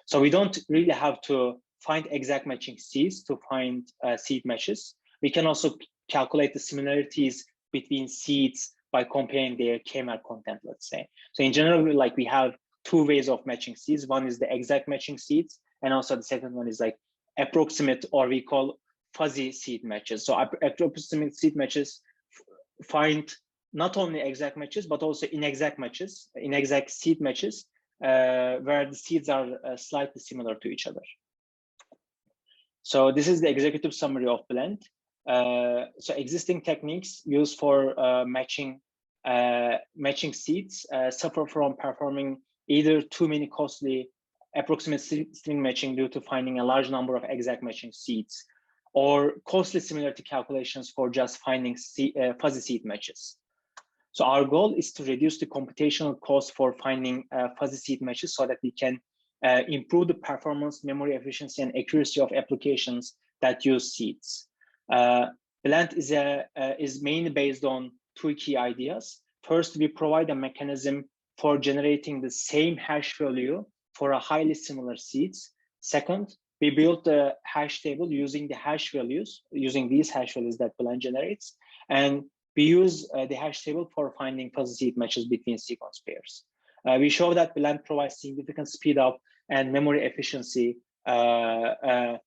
So we don't really have to find exact matching seeds to find seed matches. We can also calculate the similarities between seeds by comparing their k-mer content, let's say. So in general, we have two ways of matching seeds. One is the exact matching seeds, and also the second one is like approximate, or we call fuzzy seed matches. So approximate seed matches find not only exact matches, but also inexact matches, inexact seed matches, where the seeds are slightly similar to each other. So this is the executive summary of Blend. So existing techniques used for matching seeds suffer from performing either too many costly approximate string matching due to finding a large number of exact matching seeds, or costly similarity calculations for just finding fuzzy seed matches. So our goal is to reduce the computational cost for finding fuzzy seed matches so that we can improve the performance, memory efficiency, and accuracy of applications that use seeds. Blend is mainly based on two key ideas. First, we provide a mechanism for generating the same hash value for a highly similar seeds. Second, we built a hash table using the hash values, using these hash values that Blend generates, and we use the hash table for finding fuzzy seed matches between sequence pairs. We show that Blend provides significant speed up and memory efficiency when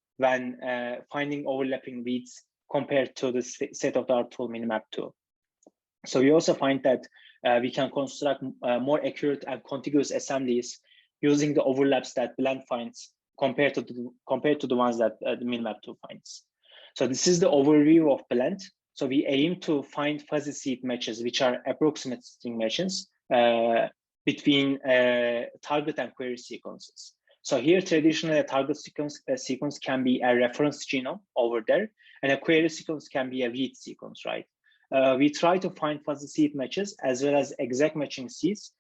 finding overlapping reads compared to the state-of-the-art tool METU. So we also find that we can construct more accurate and contiguous assemblies using the overlaps that Blend finds compared to the ones that the METU finds. So this is the overview of Blend. So we aim to find fuzzy seed matches, which are approximate string matches between target and query sequences. So here, traditionally, a target sequence can be a reference genome over there, and a query sequence can be a read sequence, right? We try to find fuzzy seed matches as well as exact matching seeds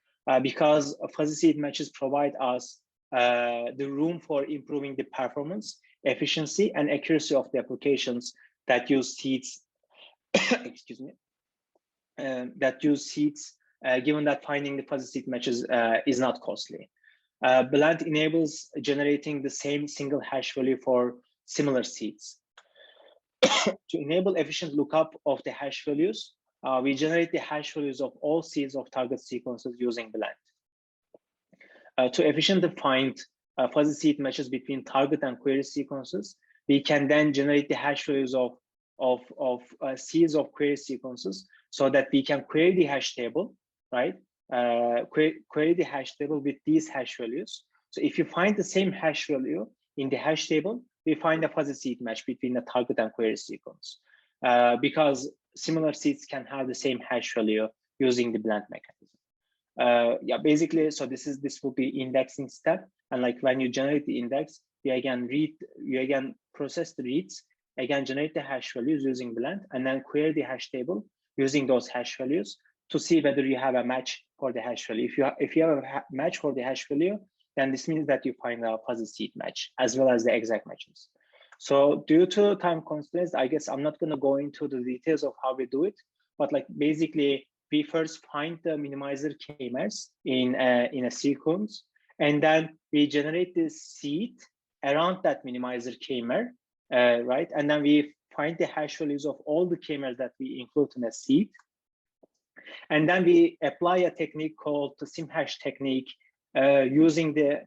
because fuzzy seed matches provide us the room for improving the performance, efficiency, and accuracy of the applications that use seeds. Excuse me. That use seeds, given that finding the fuzzy seed matches is not costly. Blend enables generating the same single hash value for similar seeds. To enable efficient lookup of the hash values, we generate the hash values of all seeds of target sequences using Blend. To efficiently find fuzzy seed matches between target and query sequences, we can then generate the hash values of seeds of query sequences so that we can query the hash table, right? Query the hash table with these hash values. So if you find the same hash value in the hash table, we find a fuzzy seed match between the target and query sequence because similar seeds can have the same hash value using the Blend mechanism. Yeah, basically, so this will be indexing step, and like when you generate the index, you again process the reads, again generate the hash values using Blend, and then query the hash table using those hash values to see whether you have a match for the hash value. If you have a match for the hash value, then this means that you find a fuzzy seed match as well as the exact matches. So due to time constraints, I guess I'm not going to go into the details of how we do it, but like basically we first find the minimizer k-mers in a sequence, and then we generate this seed around that minimizer k-mer, right? And then we find the hash values of all the k-mers that we include in a seed. And then we apply a technique called the SimHash technique using the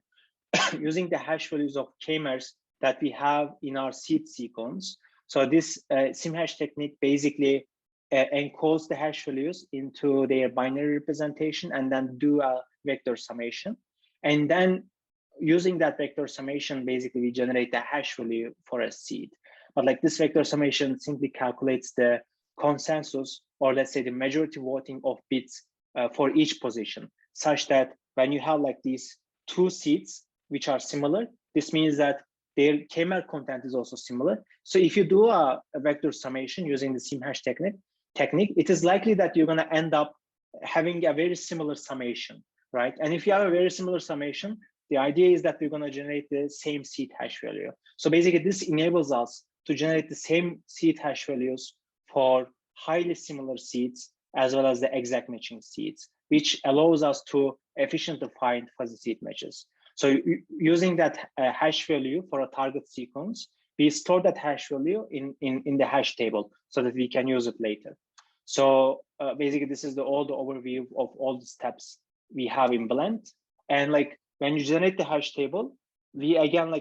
hash values of k-mers that we have in our seed sequence. So this SimHash technique basically encodes the hash values into their binary representation and then do a vector summation. And then using that vector summation, basically we generate the hash value for a seed. But like this vector summation simply calculates the consensus, or let's say the majority voting of bits for each position, such that when you have like these two seeds which are similar, this means that their k-mer content is also similar. So if you do a vector summation using the SimHash technique, it is likely that you're going to end up having a very similar summation, right? And if you have a very similar summation, the idea is that we're going to generate the same seed hash value. So basically this enables us to generate the same seed hash values for highly similar seeds as well as the exact matching seeds, which allows us to efficiently find fuzzy seed matches. So using that hash value for a target sequence, we store that hash value in the hash table so that we can use it later. So basically, this is all the overview of all the steps we have in Blend. And like when you generate the hash table, we again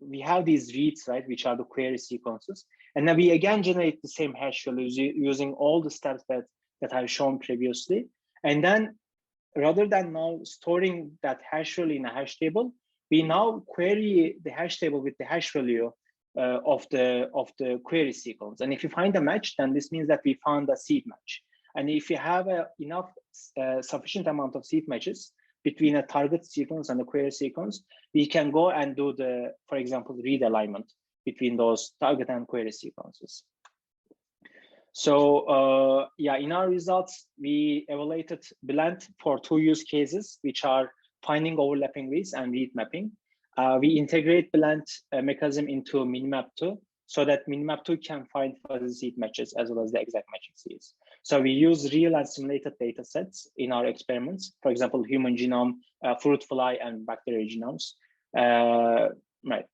we have these reads, right, which are the query sequences, and then we again generate the same hash values using all the steps that I've shown previously. And then rather than now storing that hash value in a hash table, we now query the hash table with the hash value of the query sequence. And if you find a match, then this means that we found a seed match. And if you have enough sufficient amount of seed matches between a target sequence and the query sequence, we can go and do the, for example, read alignment between those target and query sequences. So yeah, in our results, we evaluated Blend for 2 use cases, which are finding overlapping reads and read mapping. We integrate Blend mechanism into Minimap2 so that Minimap2 can find fuzzy seed matches as well as the exact matching seeds. So we use real and simulated data sets in our experiments, for example, human genome, fruit fly, and bacterial genomes. Right.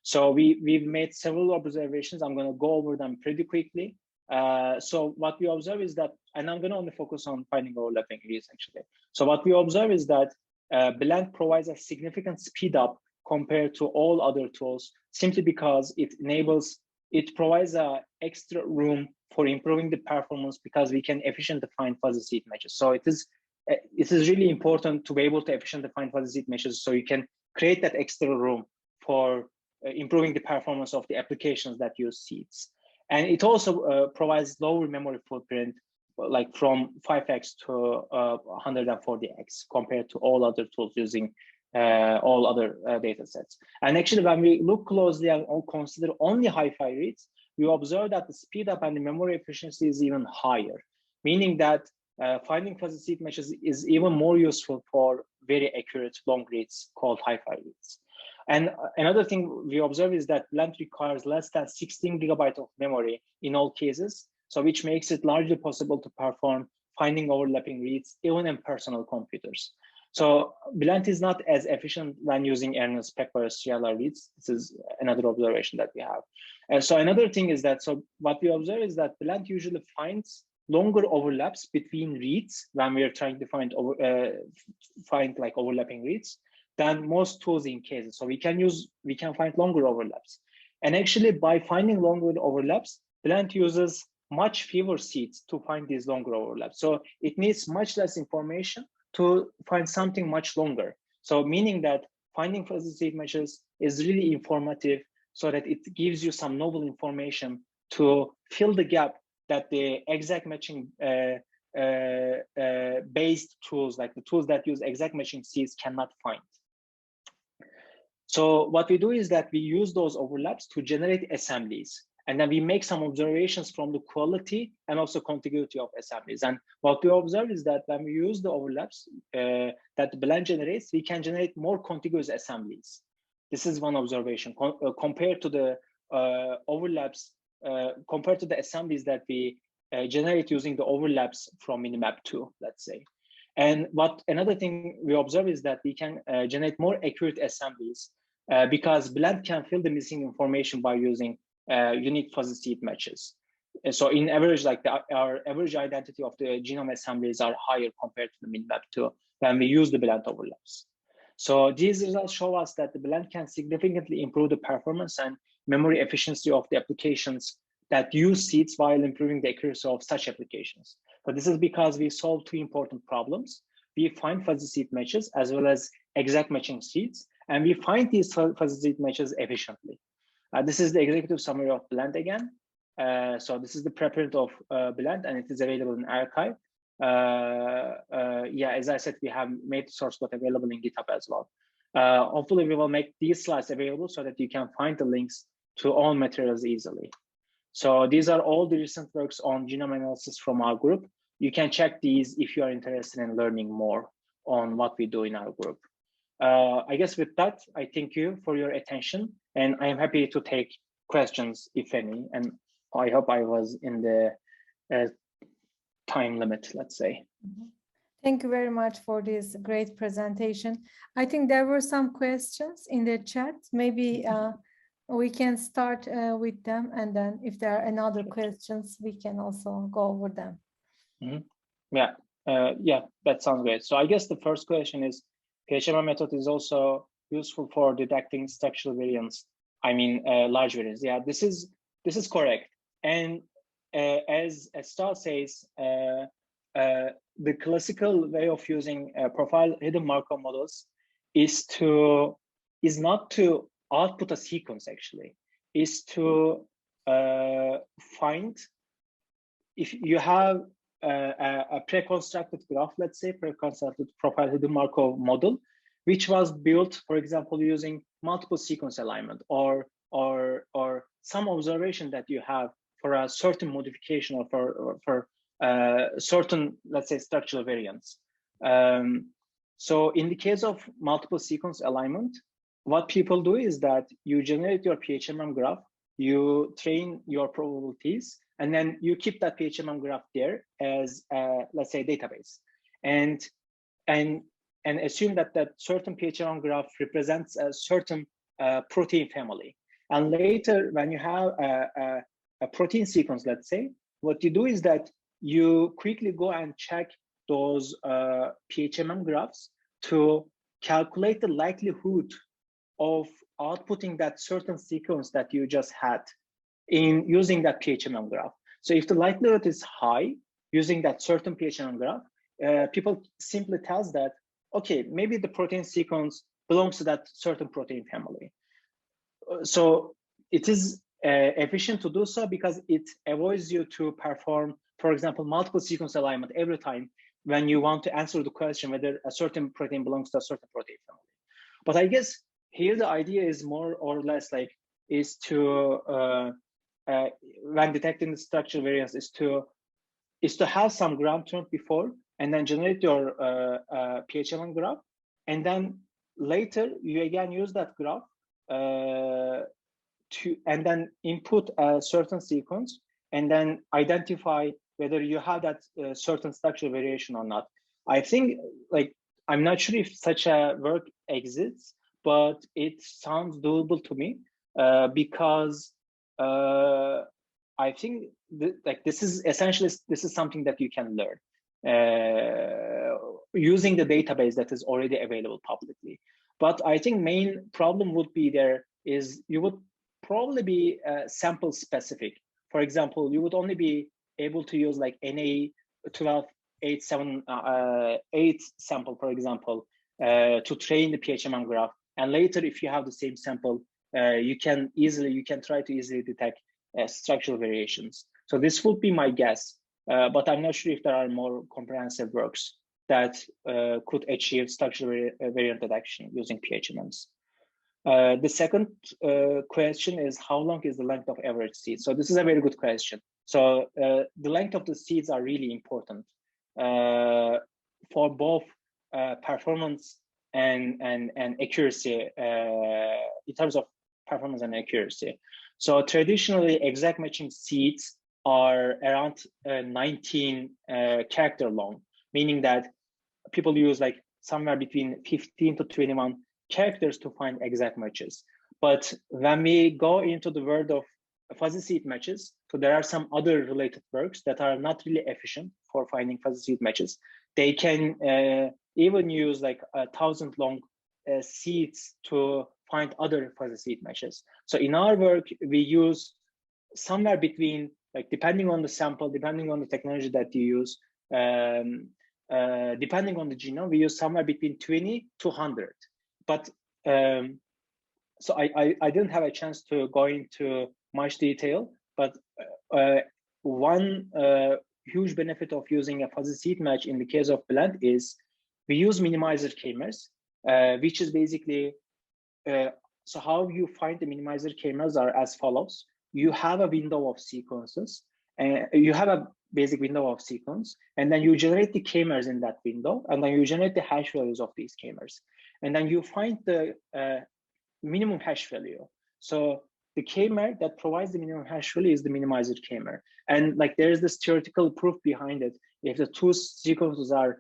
So we've made several observations. I'm going to go over them pretty quickly. So what we observe is that, and I'm going to only focus on finding overlapping reads actually. So what we observe is that Blend provides a significant speed up compared to all other tools, simply because it provides a extra room for improving the performance because we can efficiently find fuzzy seed matches. So it is really important to be able to efficiently find fuzzy seed matches, so you can create that extra room for improving the performance of the applications that use seeds. And it also provides lower memory footprint, like from 5x to 140x compared to all other tools using all other data sets. And actually, when we look closely and consider only hi-fi reads, we observe that the speed up and the memory efficiency is even higher, meaning that finding fuzzy seed matches is even more useful for very accurate long reads called hi-fi reads. And another thing we observe is that Blend requires less than 16 gigabytes of memory in all cases, so which makes it largely possible to perform finding overlapping reads even in personal computers. So Blend is not as efficient when using Ernest spec or CLR reads. This is another observation that we have. And so another thing is that, so what we observe is that Blend usually finds longer overlaps between reads when we are trying to find like overlapping reads than most tools in cases. So we can find longer overlaps. And actually, by finding longer overlaps, Blend uses much fewer seeds to find these longer overlaps. So it needs much less information to find something much longer. So meaning that finding fuzzy seed matches is really informative, so that it gives you some novel information to fill the gap that the exact matching based tools, like the tools that use exact matching seeds, cannot find. So what we do is that we use those overlaps to generate assemblies. And then we make some observations from the quality and also contiguity of assemblies. And what we observe is that when we use the overlaps that the Blend generates, we can generate more contiguous assemblies. This is one observation compared to the overlaps, compared to the assemblies that we generate using the overlaps from Minimap2, let's say. And another thing we observe is that we can generate more accurate assemblies because Blend can fill the missing information by using unique fuzzy seed matches. And so in average, like our average identity of the genome assemblies are higher compared to the Minimap2 when we use the Blend overlaps. So these results show us that the Blend can significantly improve the performance and memory efficiency of the applications that use seeds while improving the accuracy of such applications. But this is because we solve two important problems. We find fuzzy seed matches as well as exact matching seeds, and we find these fuzzy seed matches efficiently. This is the executive summary of Blend again. So this is the preprint of Blend, and it is available in arXiv. Yeah, as I said, we have made source code available in GitHub as well. Hopefully, we will make these slides available so that you can find the links to all materials easily. So these are all the recent works on genome analysis from our group. You can check these if you are interested in learning more on what we do in our group. I guess with that, I thank you for your attention, and I am happy to take questions, if any, and I hope I was in the time limit, let's say. Thank you very much for this great presentation. I think there were some questions in the chat. Maybe we can start with them, and then if there are another questions, we can also go over them. Yeah, yeah, that sounds great. So I guess the first question is, PHMM method is also useful for detecting structural variants. I mean, large variants. Yeah, this is correct. And as Stal says, the classical way of using profile hidden Markov models is not to output a sequence, actually, is to find, if you have a pre-constructed graph, let's say pre-constructed profile hidden Markov model, which was built, for example, using multiple sequence alignment or some observation that you have for a certain modification or for certain, let's say, structural variants. So in the case of multiple sequence alignment, what people do is that you generate your PHMM graph, you train your probabilities, and then you keep that PHMM graph there as, let's say, database, and assume that that certain PHMM graph represents a certain protein family. And later, when you have a protein sequence, let's say, what you do is that you quickly go and check those PHMM graphs to calculate the likelihood of outputting that certain sequence that you just had in using that PHMM graph. So if the likelihood is high using that certain PHMM graph, people simply tells that, okay, maybe the protein sequence belongs to that certain protein family. So it is efficient to do so because it avoids you to perform, for example, multiple sequence alignment every time when you want to answer the question whether a certain protein belongs to a certain protein family. But I guess here the idea is more or less like is to when detecting the structural variance is to have some ground truth before and then generate your PHMM graph, and then later you again use that graph and then input a certain sequence and then identify whether you have that certain structural variation or not. I think, like, I'm not sure if such a work exists, but it sounds doable to me because I think this is essentially, this is something that you can learn using the database that is already available publicly. But I think main problem would be there is you would probably be sample specific. For example, you would only be able to use like NA12878 sample, for example, to train the PHMM graph. And later, if you have the same sample, you can try to easily detect structural variations. So this would be my guess, but I'm not sure if there are more comprehensive works that could achieve structural variant detection using PHMMs. The second question is, how long is the length of average seed? So this is a very good question. So the length of the seeds are really important for both performance and accuracy in terms of performance and accuracy. So traditionally, exact matching seeds are around 19 character long, meaning that people use like somewhere between 15 to 21 characters to find exact matches. But when we go into the world of fuzzy seed matches, so there are some other related works that are not really efficient for finding fuzzy seed matches. They can even use like 1,000 long seeds to find other fuzzy seed matches. So in our work, we use somewhere between, like, depending on the sample, depending on the technology that you use, depending on the genome, we use somewhere between 20 to 100. But so I didn't have a chance to go into much detail, but one huge benefit of using a fuzzy seed match in the case of blend is we use minimizer k-mers, which is basically, so how you find the minimizer k-mers are as follows. You have a window of sequences, and you have a basic window of sequence, and then you generate the k-mers in that window, and then you generate the hash values of these k-mers. And then you find the minimum hash value. So the k-mer that provides the minimum hash value is the minimizer k-mer. And like there is this theoretical proof behind it. If the two sequences are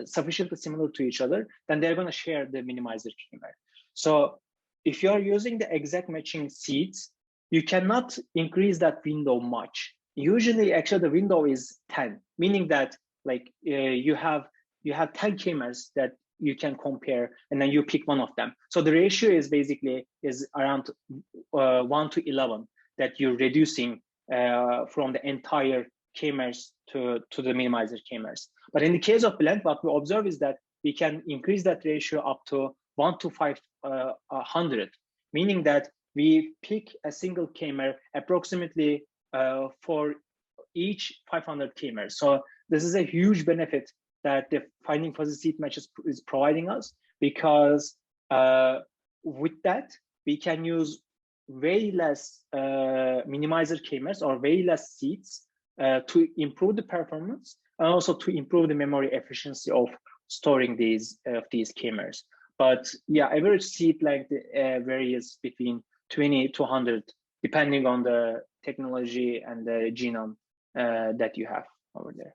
sufficiently similar to each other, then they're going to share the minimizer k-mer. So if you're using the exact matching seeds, you cannot increase that window much Usually, actually, the window is 10, meaning that like you have 10 k-mers that you can compare, and then you pick one of them. So the ratio is basically around 1 to 11 that you're reducing from the entire k-mers to the minimizer k-mers. But in the case of blend, what we observe is that we can increase that ratio up to 1 to 500, meaning that we pick a single k-mer approximately for each 500 k-mers. So this is a huge benefit that the finding fuzzy seed matches is providing us, because with that we can use way less minimizer k-mers or way less seeds to improve the performance and also to improve the memory efficiency of storing these k-mers. But yeah, average seed length varies between 20 to 100 depending on the technology and the genome that you have over there.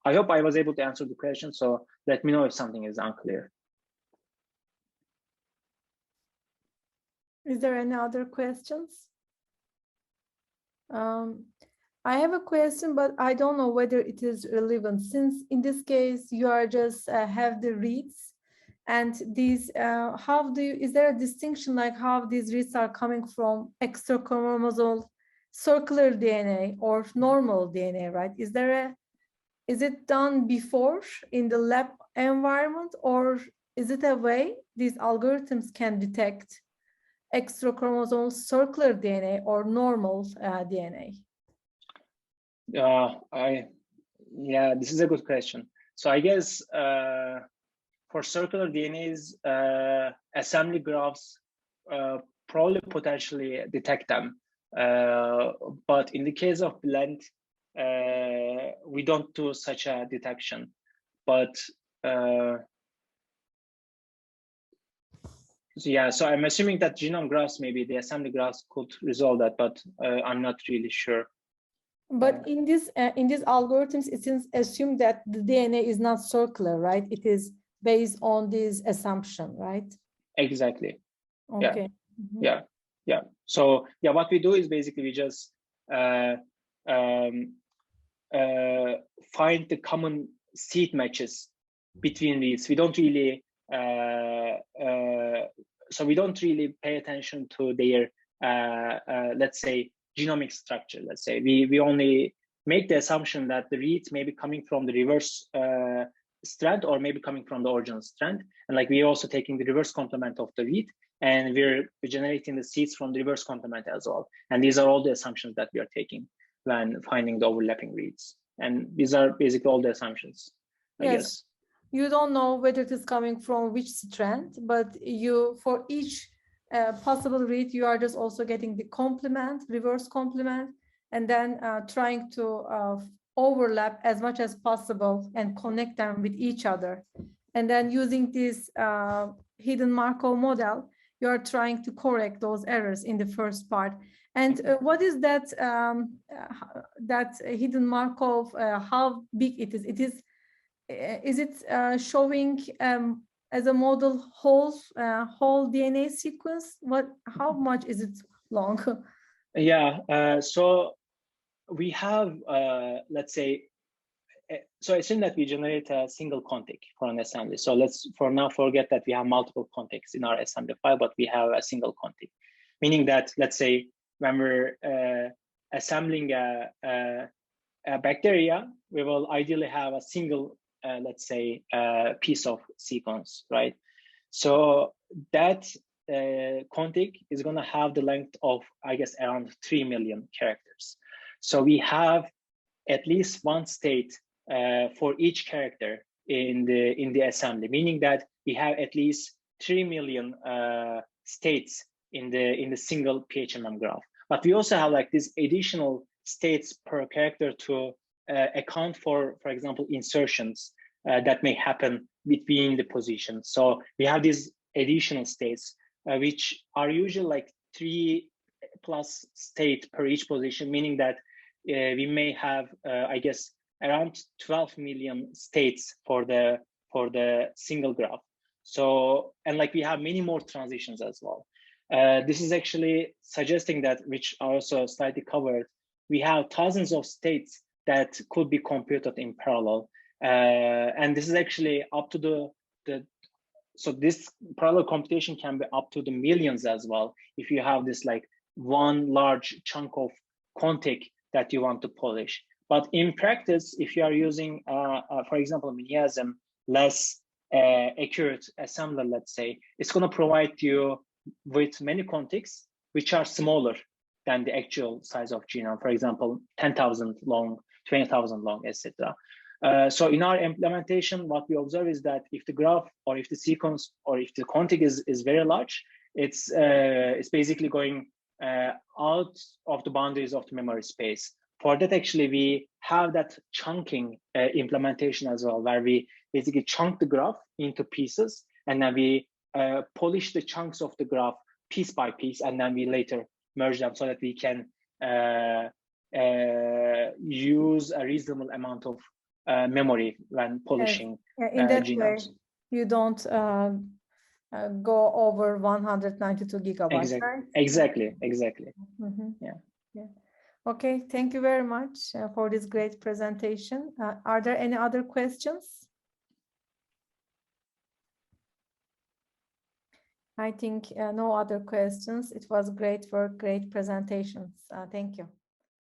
I hope I was able to answer the question, so let me know if something is unclear. Is there any other questions? I have a question, but I don't know whether it is relevant, since in this case you are just have the reads, and these is there a distinction like how these reads are coming from extrachromosal circular DNA or normal DNA, right? Is it done before in the lab environment, or is it a way these algorithms can detect extrachromosomal circular DNA or normal DNA? Yeah, this is a good question. So I guess for circular DNAs, assembly graphs probably potentially detect them. But in the case of blend, we don't do such a detection. But so yeah, so I'm assuming that genome graphs, maybe the assembly graphs could resolve that, but I'm not really sure. But in these algorithms, it is assumed that the DNA is not circular, right? It is based on this assumption, right? Exactly. Okay. Yeah. Yeah. So yeah, what we do is basically we just find the common seed matches between these. We don't really so we don't really pay attention to their let's say genomic structure. Let's say we only make the assumption that the reads may be coming from the reverse strand or maybe coming from the original strand, and like we're also taking the reverse complement of the read, and we're generating the seeds from the reverse complement as well. And these are all the assumptions that we are taking when finding the overlapping reads. And these are basically all the assumptions, I guess. You don't know whether it is coming from which strand, but you, for each possible read, you are just also getting the complement, reverse complement, and then trying to overlap as much as possible and connect them with each other. And then using this hidden Markov model, you are trying to correct those errors in the first part. And what is that that hidden Markov? How big it is? Is it showing as a model whole DNA sequence? How much is it long? Yeah. So we have let's say. So assume that we generate a single config for an assembly. So let's for now forget that we have multiple configs in our assembly file, but we have a single config, meaning that let's say when we're assembling a bacteria, we will ideally have a single, let's say, piece of sequence, right? So that config is going to have the length of, I guess, around 3 million characters. So we have at least one state for each character in the assembly, meaning that we have at least 3 million states in the single PHMM graph. But we also have like these additional states per character to account for example, insertions that may happen between the positions. So we have these additional states, which are usually like 3+ state per each position, meaning that we may have, I guess, around 12 million states for the single graph. So, and like we have many more transitions as well. This is actually suggesting that, which I also slightly covered, we have thousands of states that could be computed in parallel. And this is actually up to so this parallel computation can be up to the millions as well, if you have this like one large chunk of config that you want to polish. But in practice, if you are using, for example, Miniasm, less accurate assembler, let's say, it's going to provide you with many configs which are smaller than the actual size of genome. For example, 10,000 long, 20,000 long, etc. So in our implementation, what we observe is that if the graph or if the sequence or if the config is very large, it's basically going out of the boundaries of the memory space. For that, actually, we have that chunking implementation as well, where we basically chunk the graph into pieces, and then we polish the chunks of the graph piece by piece, and then we later merge them so that we can use a reasonable amount of memory when polishing. Yes. In that genomes. way, you don't go over 192 gigabytes, exactly. right? Exactly. Mm-hmm. Yeah. Okay, thank you very much for this great presentation. Are there any other questions? I think no other questions. It was great work, great presentations. Thank you.